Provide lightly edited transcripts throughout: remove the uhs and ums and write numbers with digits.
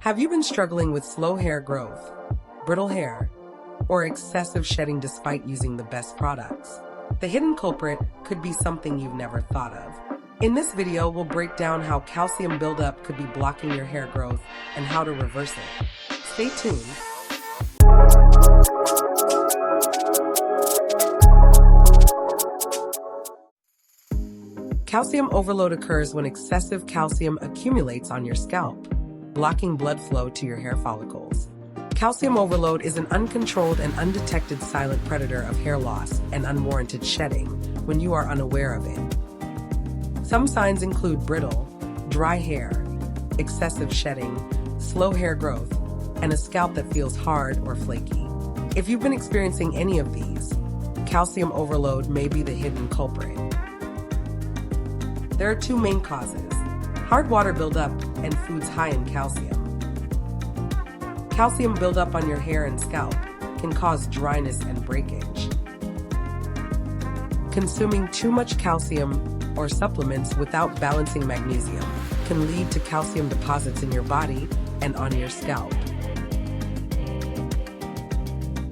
Have you been struggling with slow hair growth, brittle hair, or excessive shedding despite using the best products? The hidden culprit could be something you've never thought of. In this video, we'll break down how calcium buildup could be blocking your hair growth and how to reverse it. Stay tuned. Calcium overload occurs when excessive calcium accumulates on your scalp, blocking blood flow to your hair follicles. Calcium overload is an uncontrolled and undetected silent predator of hair loss and unwarranted shedding when you are unaware of it. Some signs include brittle, dry hair, excessive shedding, slow hair growth, and a scalp that feels hard or flaky. If you've been experiencing any of these, calcium overload may be the hidden culprit. There are two main causes: hard water buildup and foods high in calcium. Calcium buildup on your hair and scalp can cause dryness and breakage. Consuming too much calcium or supplements without balancing magnesium can lead to calcium deposits in your body and on your scalp.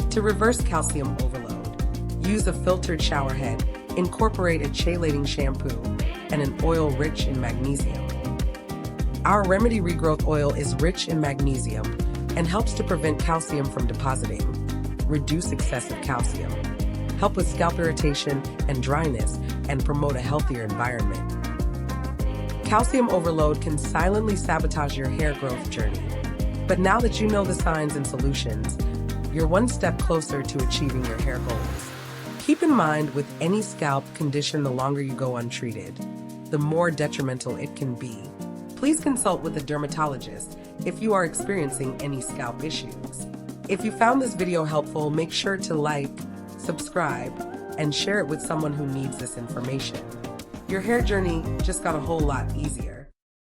To reverse calcium overload, use a filtered shower head, incorporate a chelating shampoo, and an oil rich in magnesium. Our Remedy Regrowth Oil is rich in magnesium and helps to prevent calcium from depositing, reduce excessive calcium, help with scalp irritation and dryness, and promote a healthier environment. Calcium overload can silently sabotage your hair growth journey. But now that you know the signs and solutions, you're one step closer to achieving your hair goals. Keep in mind, with any scalp condition, the longer you go untreated, the more detrimental it can be. Please consult with a dermatologist if you are experiencing any scalp issues. If you found this video helpful, make sure to like, subscribe, and share it with someone who needs this information. Your hair journey just got a whole lot easier.